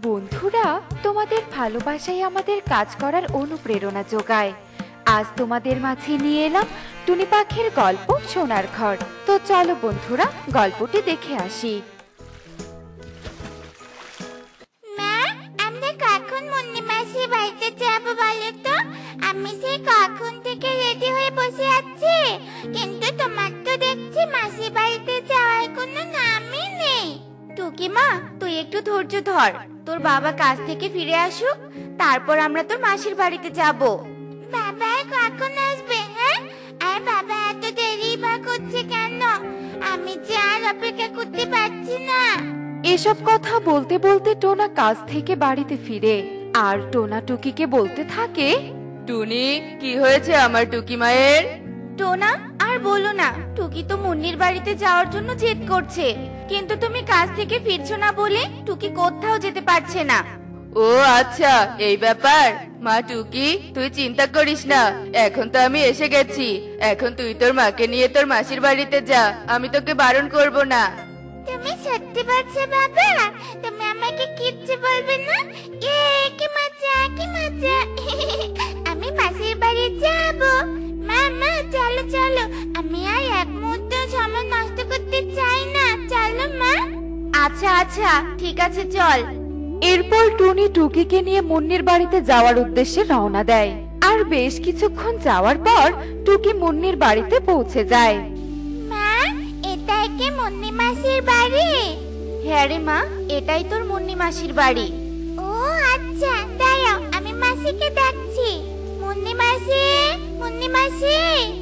বন্ধুরা, তোমাদের ভালোবাসাই আমাদের কাজ করার অনুপ্রেরণা যোগায়। আজ তোমাদের মাঝে নিয়ে এলাম টুনি পাখির গল্প সোনার ঘর। তো চলো বন্ধুরা, গল্পটি দেখে আসি। মা, আমরা কখন মুন্নি মাসির বাড়িতে যাব বলো তো? আমি সেই কখন থেকে রেডি হয়ে বসে আছি, কিন্তু তোমার তো দেখছি মাসির বাড়িতে যাওয়ার কোনো নামই নেই। টুকি মা, তুই একটু ধৈর্য ধর, তোর বাবা কাজ থেকে ফিরে আসুক, তারপর আমরা তোর মাসির বাড়িতে যাব। বাবা কখন আসবে? হ্যাঁ, আর বাবা এত দেরি বা করছে কেন? আমি যে আর অপেক্ষা করতে পারছি না। এসব কথা বলতে বলতে টোনা কাজ থেকে বাড়িতে ফিরে, আর টোনা টুকিকে বলতে থাকে, টুনি, কি হয়েছে আমার টুকি মায়ের? টোনা, আর বলো না, টুকি তো মুন্নির বাড়িতে যাওয়ার জন্য জেদ করছে, কিন্তু তুমি কাজ থেকে ফিরছো না বলে টুকি কোথাও যেতে পারছে না। ও আচ্ছা, এই ব্যাপার। মা টুকি, তুই চিন্তা করিস না, এখন তো আমি এসে গেছি। এখন তুই তোর মাকে নিয়ে তোর মাসির বাড়িতে যা, আমি তোকে বারণ করব না। তুমি সত্যি বলছো বাবা? তুমি আমাকে কিচ্ছু বলবে না? কি মজা, কি মজা! আমি মাসির বাড়ি যাব। মা, চলো চলো, আমি আর এক মুহূর্ত সময় নষ্ট করতে চাই না। চলো মা। আচ্ছা আচ্ছা, ঠিক আছে, চল। এরপর টুনি টুকিকে নিয়ে মুন্নির বাড়িতে যাওয়ার উদ্দেশ্যে রওনা দেয়। আর বেশ কিছুক্ষণ যাওয়ার পর টুকি মুন্নির বাড়িতে পৌঁছে যায়। মা, এটাই কি মুন্নি মাসির বাড়ি? হ্যাঁ রে মা, এটাই তোর মুন্নি মাসির বাড়ি। ও আচ্ছা, দাঁড়াও, আমি মাসিকে ডাকছি। মুন্নি মাসি, মুন্নি মাসি,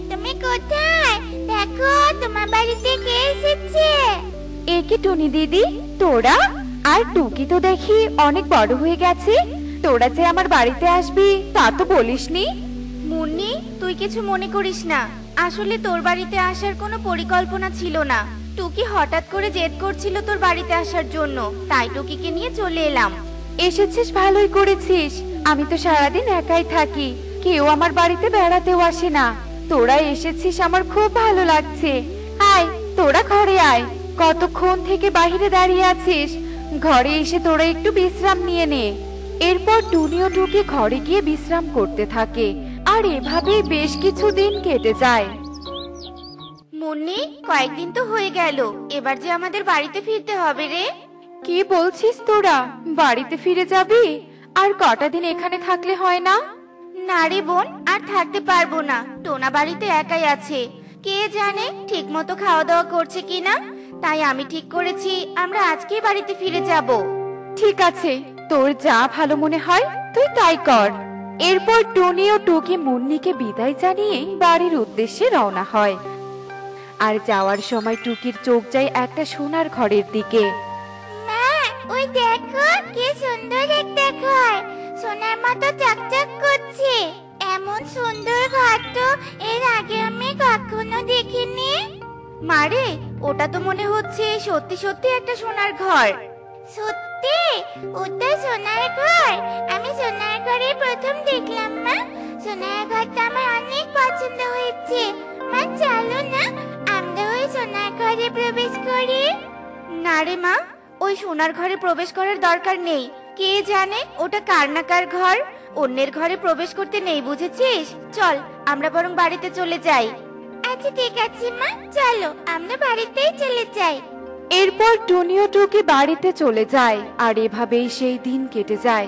তুমি কোথায়? দেখো, তোমার বাড়িতে কে এসেছে। এ কি টুনি দিদি, তোরা? আর টুকি তো দেখি অনেক বড় হয়ে গেছে। তোরা যে আমার বাড়িতে আসবি তা তো বলিসনি। মুন্নি, তুই কিছু মনে করিস না, আসলে তোর বাড়িতে আসার কোনো পরিকল্পনা ছিল না। টুকি হঠাৎ করে জেদ করছিল তোর বাড়িতে আসার জন্য, তাই টুকিকে নিয়ে চলে এলাম। এসেছিস, ভালোই করেছিস। আমি তো সারাদিন একাই থাকি, কেউ আমার বাড়িতে বেড়াতেও আসে না। তোরা এসেছিস, আমার খুব ভালো লাগছে। আয়, তোরা ঘরে আয়। কতক্ষণ থেকে বাইরে দাঁড়িয়ে আছিস? ঘরে এসে তোরা একটু বিশ্রাম নিয়ে নে। এরপর টুনি ও টুকি ঘরে গিয়ে বিশ্রাম করতে থাকে, আর এভাবেই বেশ কিছুদিন কেটে যায়। মুন্নি, কয়েকদিন তো হয়ে গেল, এবার যে আমাদের বাড়িতে ফিরতে হবে রে। কি বলছিস তোরা? বাড়িতে ফিরে যাবি? আর কটা দিন এখানে থাকলে হয় না? না রে বোন, আর থাকতে পারবো না। টোনা বাড়িতে একাই আছে, কে জানে ঠিক মতো খাওয়া দাওয়া করছে কিনা। তাই আমি ঠিক করেছি আমরা আজকেই বাড়িতে ফিরে যাব। ঠিক আছে, তোর যা ভালো মনে হয় তুই তাই কর। এরপর টুনি ও টুকি মুন্নিকে বিদায় জানিয়ে বাড়ির উদ্দেশ্যে রওনা হয়। আর যাওয়ার সময় টুকির চোখ যায় একটা সোনার ঘরের দিকে। মা, ওই দেখো, কি সুন্দর একটা ঘর, সোনার মতো চকচক করছে। এমন সুন্দর ঘর তো এর আগে আমি কখনো দেখিনি। মারে, ওটা তো মনে হচ্ছে সত্যি সত্যি একটা সোনার ঘর। সত্যি? ওটা সোনার ঘর? আমি সোনার ঘরে প্রথম দেখলাম মা। সোনার ঘরটা আমার অনেক পছন্দ হয়েছে। মা, চলো না, আমরা ওই সোনার ঘরে প্রবেশ করি। না রে মা, ওই সোনার ঘরে প্রবেশ করার দরকার নেই। কে জানে ওটা কার না কার ঘর। অন্যের ঘরে প্রবেশ করতে নেই, বুঝেছিস? চল, আমরা বরং বাড়িতে চলে যাই। আচ্ছা ঠিক আছে মা, চলো আমরা বাড়িতেই চলে যাই। এরপর টুনি ও টুকি বাড়িতে চলে যায়, আর এভাবেই সেই দিন কেটে যায়।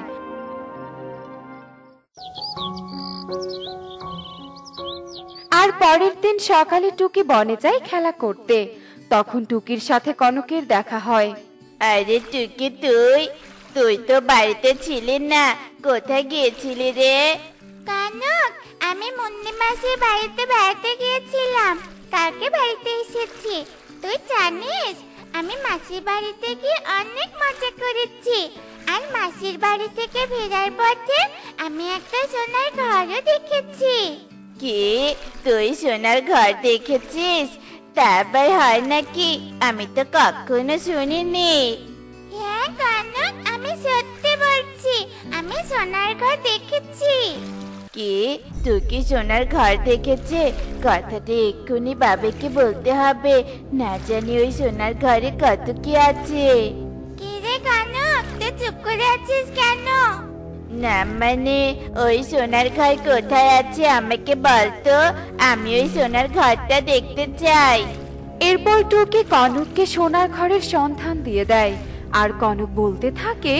আর পরের দিন সকালে টুকি বনে যায় খেলা করতে। তখন টুকির সাথে কনকের দেখা হয়। আরে টুকি, তুই তো বাড়িতে ছিলি না, কোথায় গিয়েছিলি রে? কনক, আমি মুন্নি মাসির বাড়িতে বেড়াতে গিয়েছিলাম। কালকে বাড়িতে এসেছি। তুই জানিস, আমি মাসির বাড়িতে গিয়ে অনেক মজা করেছি। আর মাসির বাড়ি থেকে ফেরার পথে আমি একটা সোনার ঘরও দেখেছি। কি, তুই সোনার ঘর দেখেছিস? তারপর হয় নাকি? আমি তো কখনো শুনিনি। হ্যাঁ কনক, আমি সত্যি বলছি, আমি সোনার ঘর দেখেছি। কি তুই কি সোনার ঘর দেখেছে? কথাটা এক্ষুনি বাবাকে বলতে হবে, না জানি ওই সোনার ঘরে কত কি আছে। কি রে কনক, তুই চুপ করে আছিস কেন? না মানে ওই সোনার ঘর কোথায় আছে আমাকে বলতো, আমি ওই সোনার ঘরটা দেখতে চাই। এরপর টুকি কনককে সোনার ঘরের সন্ধান দিয়ে দেয় আর কনক বলতে থাকে,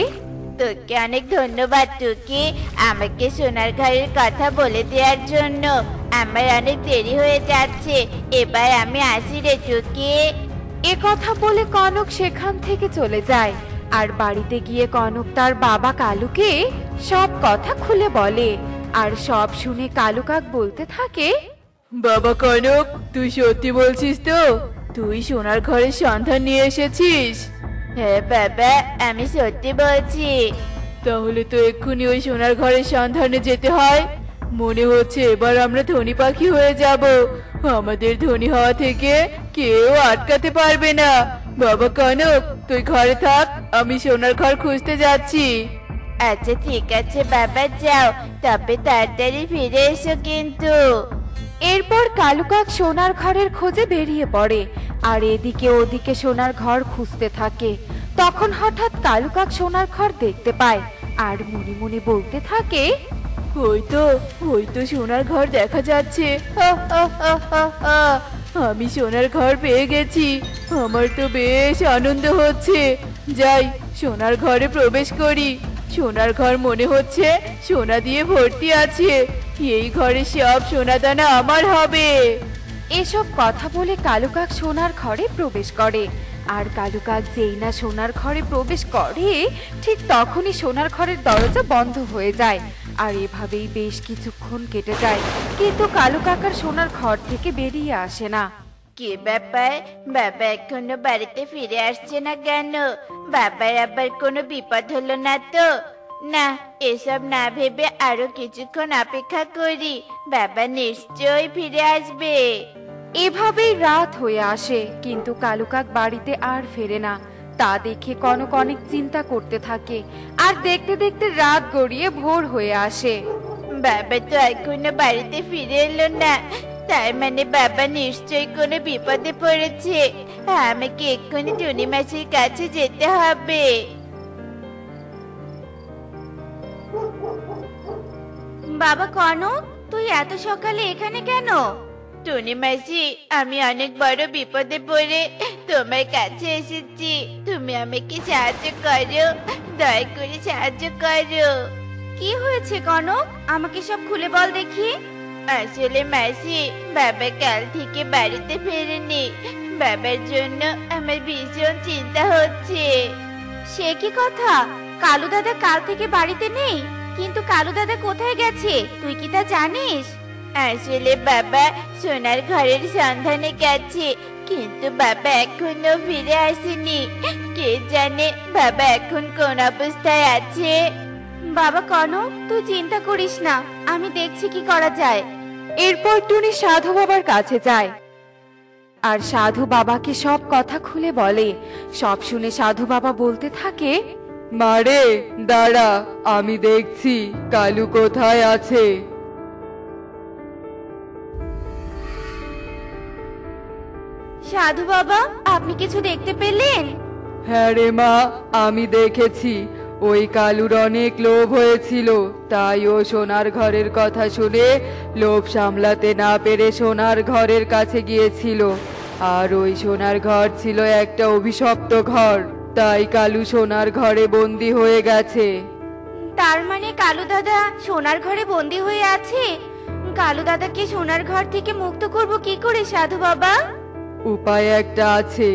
তোকে অনেক ধন্যবাদ টুকি, আমাকে সোনার ঘরের কথা বলে দেওয়ার জন্য। আমার অনেক দেরি হয়ে যাচ্ছে, এবার আমি আসি রে টুকি। এ কথা বলে কনক সেখান থেকে চলে যায়। আর বাড়িতে গিয়ে কনক তার বাবা কালুকে সব কথা খুলে বলে। আর সব শুনে কালু কাক বলতে থাকে, বাবা কনক, তুই সত্যি বলছিস তো? তুই সোনার ঘরের সন্ধান নিয়ে এসেছিস? হ্যাঁ বাবা, আমি সত্যি বলছি। তাহলে তো এক্ষুনি ওই সোনার ঘরের সন্ধানে যেতে হয়। মনে হচ্ছে এবার আমরা ধনী পাখি হয়ে যাব। আমাদের ধনী হওয়া থেকে কেউ আটকাতে পারবে না। বাবা কনক, তুই ঘরে থাক, আমি সোনার ঘর খুঁজতে যাচ্ছি। আচ্ছা ঠিক আছে বাবা, যাও, তবে তাড়াতাড়ি ফিরে এসো কিন্তু। এরপর কালু কাক সোনার ঘরের খোঁজে বেরিয়ে পড়ে আর এদিকে ওদিকে সোনার ঘর খুঁজতে থাকে। তখন হঠাৎ কালু কাক সোনার ঘর দেখতে পায় আর মনে মনে বলতে থাকে, ওই তো সোনার ঘর দেখা যাচ্ছে। হা, হা, হা, হা, হা। আমি সোনার ঘর পেয়ে গেছি। আমার তো বেশ আনন্দ হচ্ছে। যাই, সোনার ঘরে প্রবেশ করি। সোনার ঘর মনে হচ্ছে সোনা দিয়ে ভর্তি আছে। এই ঘরে সব সোনা দানা আমার হবে। এসব কথা বলে কালু কাক সোনার ঘরে প্রবেশ করে। আর কালু কাক যেই না সোনার ঘরে প্রবেশ করে, ঠিক তখনই সোনার ঘরের দরজা বন্ধ হয়ে যায়। আর এভাবেই বেশ কিছুক্ষণ কেটে যায়, কিন্তু কালু কাকার সোনার ঘর থেকে বেরিয়ে আসে না। কি ব্যাপার, বাবা এখনো বাড়িতে ফিরে আসছে না কেন? বাবার আবার কোনো বিপদ হলো না তো? না, এসব না ভেবে আরো কিছুক্ষণ অপেক্ষা করি, বাবা নিশ্চয়ই ফিরে আসবে। এভাবেই রাত হয়ে আসে, কিন্তু কালু কাক বাড়িতে আর ফেরে না। তা দেখে কনক অনেক চিন্তা করতে থাকে। আর দেখতে দেখতে রাত গড়িয়ে ভোর হয়ে আসে। বাবা তো এখনো বাড়িতে ফিরে এলো না, তার মানে বাবা নিশ্চয়ই কোনো বিপদে পড়েছে। আমাকে এক্ষুনি টুনি মাসির কাছে যেতে হবে। বাবা কনক, তুই এত সকালে এখানে কেন? টুনি মাসি, আমি অনেক বড় বিপদে পড়ে তোমার কাছে এসেছি। তুমি আমাকে সাহায্য করো, দয়া করে সাহায্য করো। কি হয়েছে কনক, আমাকে সব খুলে বল দেখি। আসলে মাসি, বাবা কাল থেকে বাড়িতে ফেরেনি। বাবার জন্য আমার ভীষণ চিন্তা হচ্ছে। সে কি কথা, কালু দাদা কাল থেকে বাড়িতে নেই? কিন্তু কালু দাদা কোথায় গেছে তুই কি তা জানিস? আসলে বাবা সোনার ঘরের সন্ধানে গেছে, কিন্তু বাবা এখনো ফিরে আসেনি। কে জানে বাবা এখন কোন অবস্থায় আছে। বাবা কনক, তুই চিন্তা করিস না, আমি দেখছি কি করা যায়। এরপর টুনি সাধু বাবার কাছে যায় আর সাধু বাবাকে সব কথা খুলে বলে। সব শুনে সাধু বাবা বলতে থাকে, মারে দাঁড়া, আমি দেখছি কালু কোথায় আছে। সাধু বাবা, আপনি কিছু দেখতে পেলেন? হ্যাঁ রে মা, আমি দেখেছি। ওই কালুর অনেক লোভ হয়েছিল, তাই ও সোনার ঘরের কথা শুনে লোভ সামলাতে না পেরে সোনার ঘরের কাছে গিয়েছিল। আর ওই সোনার ঘর ছিল একটা অভিশপ্ত ঘর, তাই কালু সোনার ঘরে বন্দি হয়ে গেছে। তার মানে কালু দাদা সোনার ঘরে বন্দি হয়ে আছে? কালু দাদাকে সোনার ঘর থেকে মুক্ত করব কি করে সাধু বাবা? উপায় একটা আছে।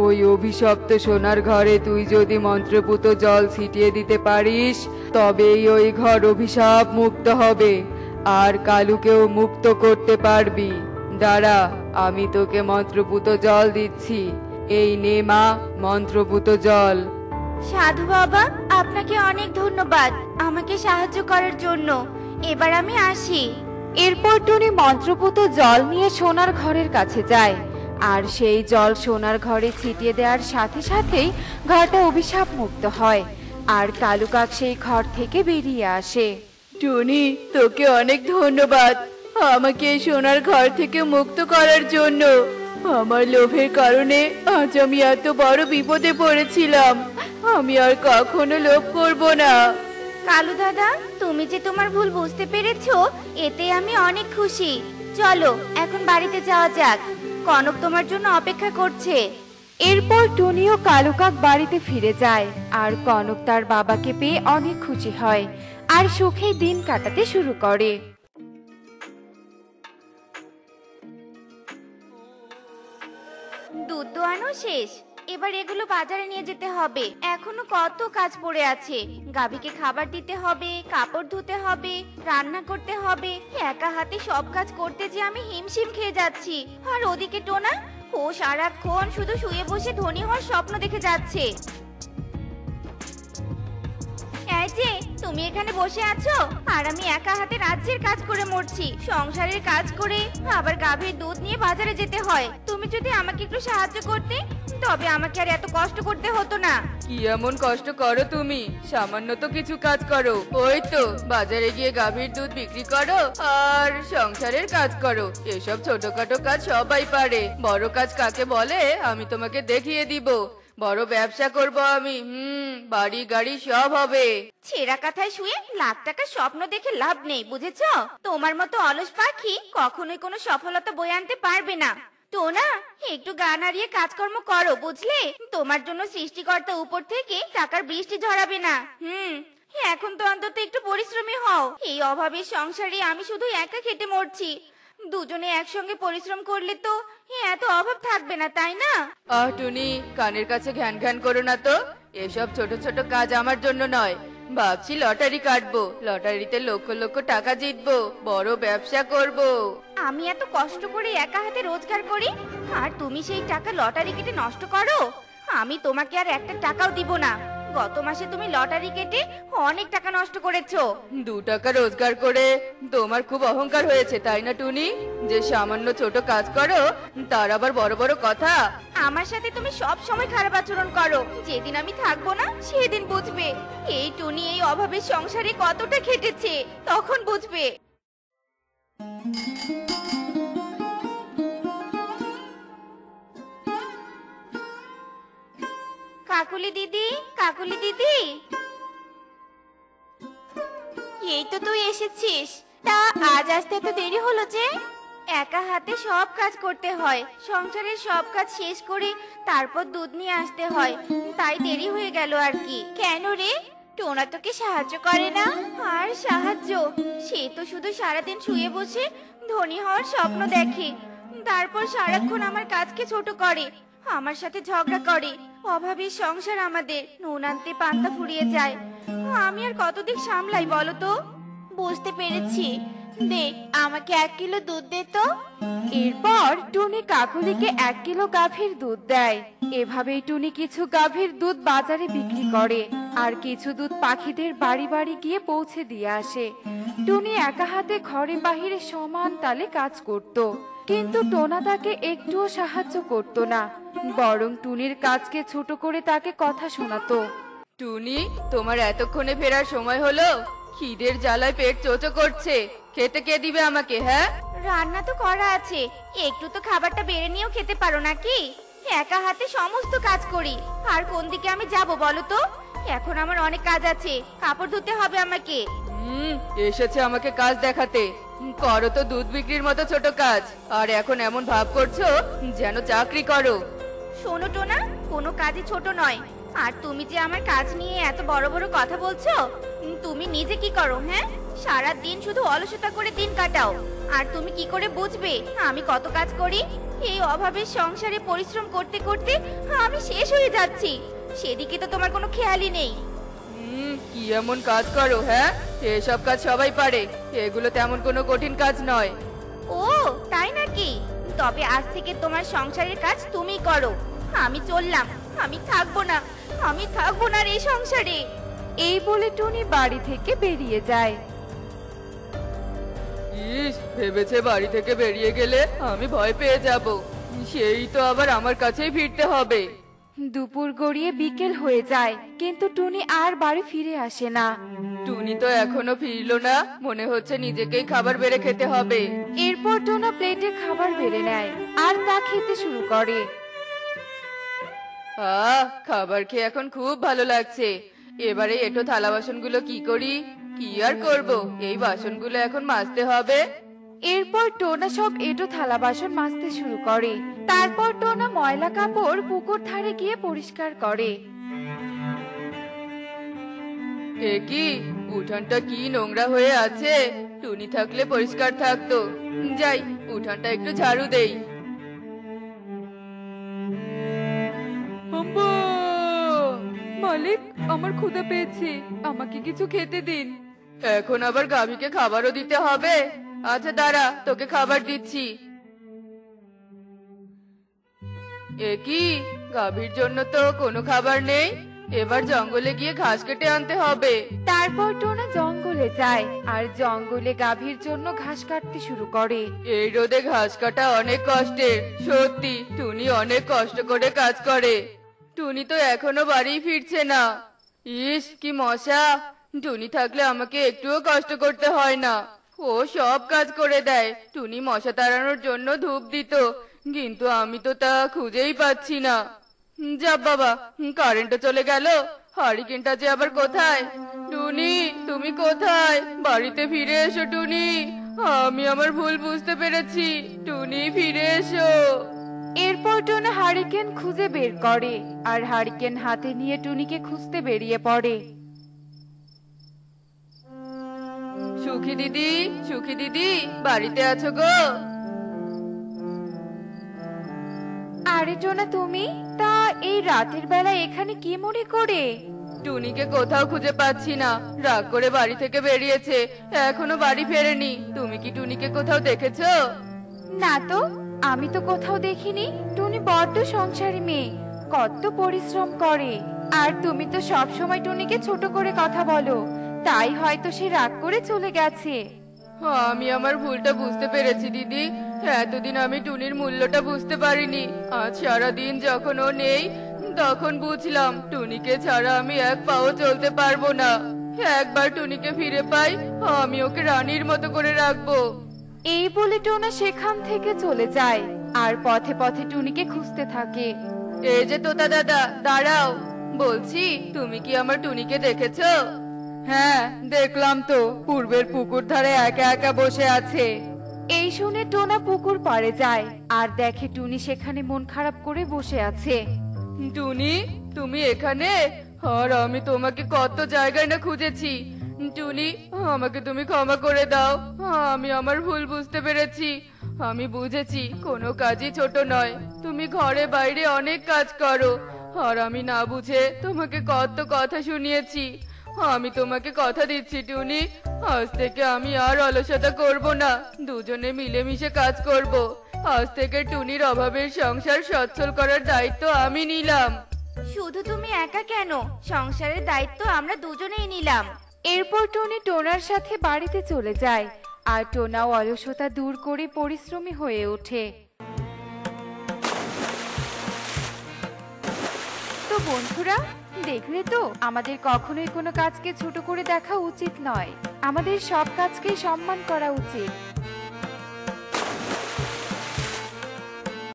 ওই অভিশপ্ত সোনার ঘরে তুই যদি মন্ত্রপুত জল ছিটিয়ে দিতে পারিস, তবেই ওই ঘর অভিশাপ মুক্ত হবে আর কালুকেও মুক্ত করতে পারবি। দাঁড়া, আমি তোকে মন্ত্রপুত জল দিচ্ছি। এই নে মা, মন্ত্রপুত জল। সাধু বাবা, আপনাকে অনেক ধন্যবাদ আমাকে সাহায্য করার জন্য। এবার আমি আসি। এরপর টুনি মন্ত্রপুত জল নিয়ে সোনার ঘরের কাছে যায় আর সেই জল সোনার ঘরে ছিটিয়ে দেওয়ার সাথে সাথেই ঘরটা অভিশাপ মুক্ত হয় আর কালু কাক সেই ঘর থেকে বেরিয়ে আসে। টুনি, তোকে অনেক ধন্যবাদ আমাকে এই সোনার ঘর থেকে মুক্ত করার জন্য। আমার লোভের কারণে আজ আমি এত বড় বিপদে পড়েছিলাম। আমি আর কখনো লোভ করব না। কালু দাদা, তুমি যে তোমার ভুল বুঝতে পেরেছো, এতে আমি অনেক খুশি। চলো এখন বাড়িতে যাওয়া যাক, কনক তোমার জন্য অপেক্ষা করছে। এরপর টুনি ও কালু কাক বাড়িতে ফিরে যায় আর কনক তার বাবাকে পেয়ে অনেক খুশি হয় আর সুখে দিন কাটাতে শুরু করে। দুধ দোয়ানো শেষ, এবার এগুলো বাজারে নিয়ে যেতে হবে। এখনো কত কাজ পড়ে আছে। গাভীকে খাবার দিতে হবে, কাপড় ধুতে হবে, রান্না করতে হবে। একা হাতে সব কাজ করতে যে আমি হিমশিম খেয়ে যাচ্ছি। আর ওদিকে টোনা, ও সারাক্ষণ শুধু শুয়ে বসে ধনী হওয়ার স্বপ্ন দেখে যাচ্ছে। এই যে তুমি এখানে বসে আছো আর আমি একা হাতে রাজ্যের কাজ করে মরছি, সংসারের কাজ করে আবার গাভীর দুধ নিয়ে বাজারে যেতে হয়। তুমি যদি আমাকে একটু সাহায্য করতে, তবে আমাকে আর এত কষ্ট করতে হতো না। কি এমন কষ্ট করো তুমি? সামান্য তো কিছু কাজ করো। ওই তো বাজারে গিয়ে গাভীর দুধ বিক্রি করো আর সংসারের কাজ করো। এসব ছোটখাটো কাজ সবাই পারে, বড় কাজ কাকে বলে আমি তোমাকে দেখিয়ে দিব। বড় ব্যবসা করব আমি, বাড়ি গাড়ি সব হবে। ছেঁড়া কাঁথায় শুয়ে লাখ টাকার স্বপ্ন দেখে লাভ নেই, বুঝেছো? তোমার মতো অলস পাখি কখনোই কোনো সফলতা বয়ে আনতে পারবে না। তো না, একটু গা নাড়িয়ে কাজকর্ম করো, বুঝলে? তোমার জন্য সৃষ্টিকর্তা উপর থেকে টাকার বৃষ্টি ঝরাবে না। এখন তো অন্তত একটু পরিশ্রমী হও। এই অভাবের সংসারে আমি শুধু একা খেটে মরছি। দুজনে একসঙ্গে পরিশ্রম করলে তো এত অভাব থাকবে না, তাই না? টুনি, কানের কাছে ঘ্যান ঘ্যান করো না তো। এসব ছোট ছোট কাজ আমার জন্য নয়। ভাবছি লটারি কাটবো, লটারিতে লক্ষ লক্ষ টাকা জিতবো, বড় ব্যবসা করব। আমি এত কষ্ট করে একা হাতে রোজগার করি আর তুমি সেই টাকা লটারি কেটে নষ্ট করো। আমি তোমাকে আর একটা টাকাও দিব না। গত মাসে তুমি লটারি কেটে অনেক টাকা নষ্ট করেছো। 2 টাকা রোজগার করে তোমার খুব অহংকার হয়েছে, তাই না টুনি? যে সামান্য ছোট কাজ করো তার আবার বড় বড় কথা। আমার সাথে তুমি সব সময় খারাপ আচরণ করো। যেদিন আমি থাকবো না সেদিন বুঝবে এই টুনি এই অভাবের সংসারে কতটা খেটেছে, তখন বুঝবে। কাকুলি দিদি, কাকুলি দিদি, এই তো তুই এসেছিস। তা আজ আসতে তো দেরি হলো যে? একা হাতে সব কাজ করতে হয়, সংসারের সব কাজ শেষ করে তারপর দুধ নিয়ে আসতে হয়, তাই দেরি হয়ে গেল আর কি। কেন রে, টোনা তোকে সাহায্য করে না? আর সাহায্য, সে তো শুধু সারাদিন শুয়ে বসে ধনী হওয়ার স্বপ্ন দেখে, তারপর সারাক্ষণ আমার কাজকে ছোট করে, আমার সাথে ঝগড়া করে। অভাবের সংসার আমাদের, নুন আনতে পান্তা ফুরিয়ে যায়। আমি আর কতদিন সামলাই বলো তো? বুঝতে পেরেছি, দে আমাকে 1 কিলো দুধ দে তো। এরপর টুনি কাকুলিকে 1 কিলো গাভীর দুধ দেয়। এভাবেই টুনি কিছু গাভীর দুধ বাজারে বিক্রি করে আর কিছু দুধ পাখিদের বাড়ি বাড়ি গিয়ে পৌঁছে দিয়ে আসে। টুনি একা হাতে ঘরে বাহিরে সমান তালে কাজ করত, কিন্তু টোনা তাকে একটুও সাহায্য করত না, বরং টুনির কাজকে ছোট করে তাকে কথা শোনাতো। টুনি, তোমার এতক্ষণে ফেরার সময় হলো? খিদের জ্বালায় পেট চোচো করছে, খেতে কে দিবে আমাকে? হ্যাঁ, রান্না তো করা আছে, একটু তো খাবারটা বেড়ে নিয়েও খেতে পারো নাকি? একা হাতে সমস্ত কাজ করি, আর কোন দিকে আমি যাব বলো তো? এখন আমার অনেক কাজ আছে, কাপড় ধুতে হবে আমাকে। এসেছে আমাকে কাজ দেখাতে। করো তো দুধ বিক্রির মতো ছোট কাজ, আর এখন এমন ভাব করছো যেন চাকরি করো। শোনো টোনা, কোনো কাজই ছোট নয়। আর তুমি যে আমার কাজ নিয়ে এত বড় বড় কথা বলছো, তুমি নিজে কি করো? হ্যাঁ, সারা দিন শুধু অলসতা করে দিন কাটাও। আর তুমি কি করে বুঝবে আমি কত কাজ করি? এই অভাবের সংসারে পরিশ্রম করতে করতে আমি শেষ হয়ে যাচ্ছি, সেদিকে তো তোমার কোনো খেয়ালই নেই। কি এমন কাজ করো? হ্যাঁ, এসব কাজ সবাই পারে, এগুলো তেমন কোনো কঠিন কাজ নয়। ও তাই নাকি? তবে আজ থেকে তোমার সংসারের কাজ তুমিই করো। আমি চললাম, আমি থাকবো না, আমি থাকবো না আর এই সংসারে। এই বলে টুনি বাড়ি থেকে বেরিয়ে যায়। ইস, ভেবেছে বাড়ি থেকে বেরিয়ে গেলে আমি ভয় পেয়ে যাব, সেই তো আবার আমার কাছেই ফিরতে হবে। দুপুর গড়িয়ে বিকেল হয়ে যায়, কিন্তু টুনি আর বাড়ি ফিরে আসে না। টুনি তো এখনো ফিরলো না, মনে হচ্ছে নিজেকেই খাবার বেড়ে খেতে হবে। এরপর টোনা প্লেটে খাবার বেড়ে নেয় আর তা খেতে শুরু করে। খাবার খেয়ে এখন খুব ভালো লাগছে। এবারে এটো থালা বাসনগুলো কি করি? কি আর করব, এই বাসনগুলো এখন মাজতে হবে। এরপর টোনা সব এঁটো থালা বাসন মাজতে শুরু করে। তারপর টোনা ময়লা কাপড় পুকুর ধারে গিয়ে পরিষ্কার করে। এ কি, উঠানটা কি নোংরা হয়ে আছে! টুনি থাকলে পরিষ্কার থাকতো। যাই, উঠানটা একটু ঝাড়ু দেই। আম্মা! মালিক, আমার ক্ষুধা পেয়েছে, আমাকে কিছু খেতে দিন। এখন আবার গাভীকে খাবারও দিতে হবে? আচ্ছা দাঁড়া, তোকে খাবার দিচ্ছি। এ কি, গাভীর জন্য তো কোনো খাবার নেই। এবার জঙ্গলে গিয়ে ঘাস কেটে আনতে হবে। তারপর টোনা জঙ্গলে যায় আর জঙ্গলে গাভীর জন্য ঘাস কাটতে শুরু করে। এই রোদে ঘাস কাটা অনেক কষ্টের। সত্যি টুনি অনেক কষ্ট করে কাজ করে। টুনি তো এখনো বাড়ি ফিরছে না। ইস, কি মশা! টুনি থাকলে আমাকে একটুও কষ্ট করতে হয় না। ও সব কাজ করে দেয়। টুনি মশা তাড়ানোর জন্য ধূপ দিত, কিন্তু আমি তো তা খুঁজেই পাচ্ছি না। যা বাবা, কারেন্টও চলে গেল। হারিকেনটা যে আবার কোথায়? টুনি, তুমি কোথায়? বাড়িতে ফিরে এসো টুনি। আমি আমার ভুল বুঝতে পেরেছি। টুনি, ফিরে এসো। এরপর টোনা হারিকেন খুঁজে বের করে আর হারিকেন হাতে নিয়ে টুনিকে খুঁজতে বেরিয়ে পড়ে। সুখী দিদি, সুখী দিদি, বাড়িতে আছো গো? আরে টোনা, তুমি তা এই রাতের বেলা এখানে কি মনে করে? টুনিকে কোথাও খুঁজে পাচ্ছি না। রাগ করে বাড়ি থেকে বেরিয়েছে, এখনো বাড়ি ফেরেনি। তুমি কি টুনিকে কোথাও দেখেছো? না তো, আমি তো কোথাও দেখিনি। টুনি বড্ড সংসারী মেয়ে, কত পরিশ্রম করে। আর তুমি তো সব সময় টুনিকে ছোট করে কথা বলো, তাই হয়তো সে রাগ করে চলে গেছে। আমি আমার ভুলটা বুঝতে পেরেছি দিদি। এতদিন আমি টুনির মূল্যটা বুঝতে পারিনি। আজ সারাদিন যখন ও নেই, তখন বুঝলাম টুনিকে ছাড়া আমি এক পাও চলতে পারবো না। একবার টুনিকে ফিরে পাই, আমি ওকে রানীর মতো করে রাখবো। এই বলে টোনা সেখান থেকে চলে যায় আর পথে পথে টুনিকে খুঁজতে থাকে। এই যে তোতা দাদা, দাঁড়াও। বলছি, তুমি কি আমার টুনিকে দেখেছো? হ্যাঁ, দেখলাম তো, পূর্বের পুকুর ধারে একা একা বসে আছে। এই শুনে টোনা পুকুর পাড়ে যায় আর দেখে টুনি সেখানে মন খারাপ করে বসে আছে। টুনি, তুমি এখানে? আর আমি তোমাকে কত জায়গায় না খুঁজেছি। টুনি, আমাকে তুমি ক্ষমা করে দাও। আমি আমার ভুল বুঝতে পেরেছি। আমি বুঝেছি কোনো কাজই ছোট নয়। তুমি ঘরে বাইরে অনেক কাজ করো, আর আমি না বুঝে তোমাকে কত কথা শুনিয়েছি। আমি তোমাকে কথা দিচ্ছি টুনি, আজ থেকে আমি আর অলসতা করব না। দুজনে মিলেমিশে কাজ করব। আজ থেকে টুনির অভাবের সংসার সচ্ছল করার দায়িত্ব আমি নিলাম। শুধু তুমি একা কেন, সংসারের দায়িত্ব আমরা দুজনেই নিলাম। এরপর টুনি টোনার সাথে বাড়িতে চলে যায় আর টোনাও অলসতা দূর করে পরিশ্রমী হয়ে ওঠে। তো বন্ধুরা, দেখলে তো আমাদের কখনোই কোনো কাজকে ছোট করে দেখা উচিত নয়। আমাদের সব কাজকেই সম্মান করা উচিত।